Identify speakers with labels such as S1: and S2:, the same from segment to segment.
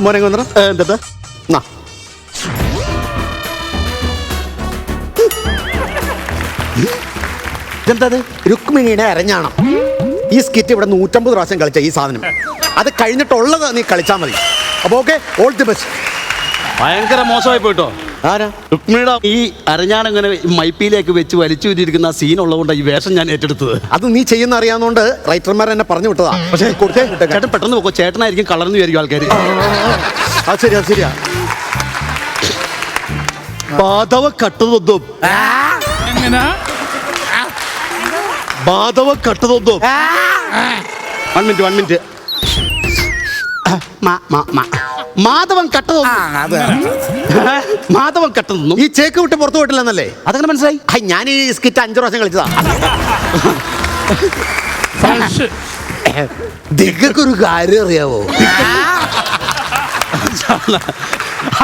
S1: മോനെ വന്നിട്ട് എന്താ ഇതെന്തത്? രുക്മിണിയുടെ അരഞ്ഞാണം. ഈ സ്കിറ്റ് ഇവിടെ 150 പ്രാവശ്യം കളിച്ച ഈ സാധനം അത് കഴിഞ്ഞിട്ടുള്ളത് നീ കളിച്ചാൽ മതി. അപ്പൊ ഓക്കെ, ഓൾ ദി ബെസ്റ്റ്.
S2: ഭയങ്കര മോശമായി പോയിട്ടോ.
S1: ആരാ?
S2: രുക്മിണിയുടെ ഈ അരഞ്ഞാണിങ്ങനെ മൈപ്പിയിലേക്ക് വെച്ച് വലിച്ചു വിട്ടിരിക്കുന്ന സീൻ ഉള്ളതുകൊണ്ടാണ് ഈ വേഷം ഞാൻ ഏറ്റെടുത്തത്.
S1: അത് നീ ചെയ്യുന്ന അറിയാവുന്നതുകൊണ്ട് റൈറ്റർമാർ എന്നെ പറഞ്ഞു വിട്ടതാ.
S2: പക്ഷേ ചേട്ടൻ പെട്ടെന്ന് പോക്കോ, ചേട്ടനായിരിക്കും കളർന്നു വിചാരിക്കും ആൾക്കാർ.
S1: അത് ശരിയാ ശരിയാ.
S2: ബാധവ കട്ടതൊന്നും ബാധവ കട്ടതൊന്നും 1 മിനിറ്റ് മാധവൻ മാധവൻ കട്ടതൊന്നും
S1: ഈ ചേക്ക് വിട്ട് പുറത്തു പോയിട്ടില്ലെന്നല്ലേ?
S2: അതങ്ങനെ മനസ്സിലായി.
S1: ഞാൻ ഈ സ്കിറ്റ് 5 പ്രാവശ്യം കളിച്ചതാ. ദിഗക്കൊരു കാര്യം അറിയാവോ?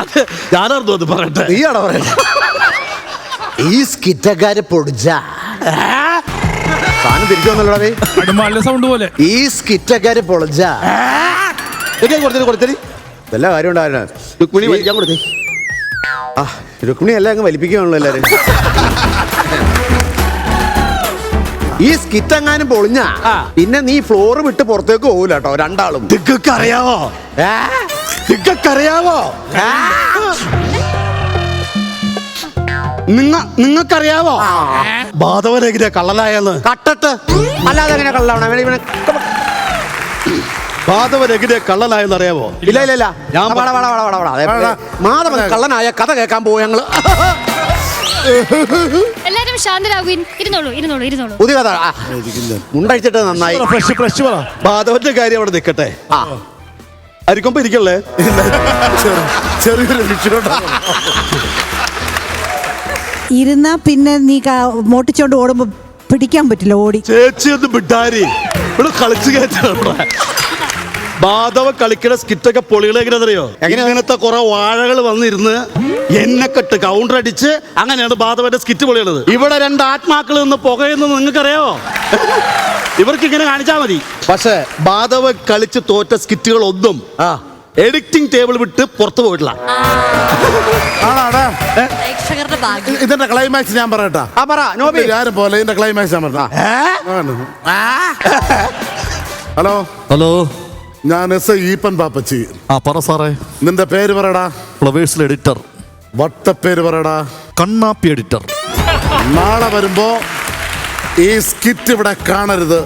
S2: അത് ഞാനറിഞ്ഞു അത് പറയട്ടെ.
S1: നീയാണോ പറയട്ടെ? ഈ സ്കിറ്റക്കാര് പൊടിച്ച സാധനം തിരിച്ചു വന്നല്ലോടേ.
S3: സൗണ്ട് പോലെ
S1: ഈ സ്കിറ്റക്കാര് പൊളിച്ച
S2: കൊടുത്തരി
S1: എല്ലാ കാര്യം ഉണ്ടായിരുന്നു.
S2: രുക്മിണി വലിക്കാൻ കൊടുത്തേ.
S1: രുക്മിണി എല്ലാം അങ്ങ് വലിപ്പിക്കുകയാണല്ലോ എല്ലാരും. ഈ സ്കിറ്റ് എങ്ങാനും പൊളിഞ്ഞ പിന്നെ നീ ഫ്ലോറ് വിട്ട് പുറത്തേക്ക് പോകൂല കേട്ടോ രണ്ടാളും.
S2: അറിയാവോ നിങ്ങൾക്കറിയാവോ ബാധവനെതിരെ കള്ളനായെന്ന്?
S1: കട്ടട്ട് അല്ലാതെ എങ്ങനെ കള്ളാവണ?
S2: ബാധവനെതിരെ കള്ളനായെന്ന് അറിയാവോ?
S1: ഇല്ല ഇല്ല ഇല്ല. മാധവൻ കള്ളനായ കഥ കേൾക്കാൻ പോവും ഞങ്ങള്.
S4: എല്ലാരും ശാന്തരാകുവിൻ. ഇരുന്നോളൂ.
S1: പുതിയ കഥ മുണ്ടഴിച്ചിട്ട് നന്നായി.
S2: ബാധവന്റെ കാര്യം അവിടെ നിൽക്കട്ടെ. അരിക്കൊമ്പ് ഇരിക്കല്ലേ?
S1: ചെറിയൊരു
S5: ഇരുന്നാ പിന്നെ നീ മോട്ടിച്ചോണ്ട് ഓടുമ്പോ പിടിക്കാൻ പറ്റില്ല. ഓടി
S2: ചേച്ചി ഒന്ന് വിട്ടാരി ഇവിടെ കളിച്ചു കയറ്റാ. ബാധവ കളിക്കുന്ന സ്കിറ്റൊക്കെ പൊളികളെ എങ്ങനെയാണെന്നറിയോ? ഇങ്ങനത്തെ കുറെ വാഴകൾ വന്നിരുന്ന് എന്നെ കെട്ട് കൗണ്ടർ അടിച്ച് അങ്ങനെയാണ് ബാധവന്റെ സ്കിറ്റ് പൊളിയുള്ളത്. ഇവിടെ 2 ആത്മാക്കൾ നിന്ന് പുകയെന്ന് നിങ്ങൾക്കറിയാവോ? ഇവർക്ക് ഇങ്ങനെ കാണിച്ചാൽ മതി. പക്ഷെ ബാധവ കളിച്ച് തോറ്റ സ്കിറ്റുകൾ ഒന്നും എഡിറ്റിംഗ് ടേബിൾ വിട്ട് പുറത്തു പോയിട്ടില്ല.
S6: ഇതിന്റെ ക്ലൈമാക്സ് ഞാൻ പറയട്ടാ. ആരും പോലെ ഇതിന്റെ ക്ലൈമാക്സ് ഞാൻ പറഞ്ഞ. ഹലോ, ഞാൻ എസ് ഐ ഈപ്പൻ പാപ്പച്ചി.
S7: പറ സാറേ.
S6: നിന്റെ പേര് പറയടാ.
S7: ഫ്ലവേഴ്സിൽ എഡിറ്റർ.
S6: വട്ടപ്പേര് പറയടാ.
S7: കണ്ണാപ്പി എഡിറ്റർ.
S6: നാളെ വരുമ്പോ ഈ സ്കിറ്റ് ഇവിടെ കാണരുത്.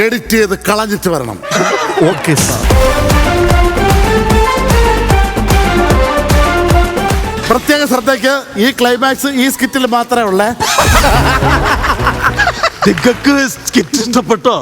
S6: എഡിറ്റ് ചെയ്ത് കളഞ്ഞിട്ട് വരണം.
S7: Okay sir.
S6: പ്രത്യേക ശ്രദ്ധയ്ക്ക് ഈ ക്ലൈമാക്സ് ഈ സ്കിറ്റിൽ മാത്രമേ ഉള്ളേ.
S2: നിങ്ങൾക്ക് സ്കിറ്റ് ഇഷ്ടപ്പെട്ടോ?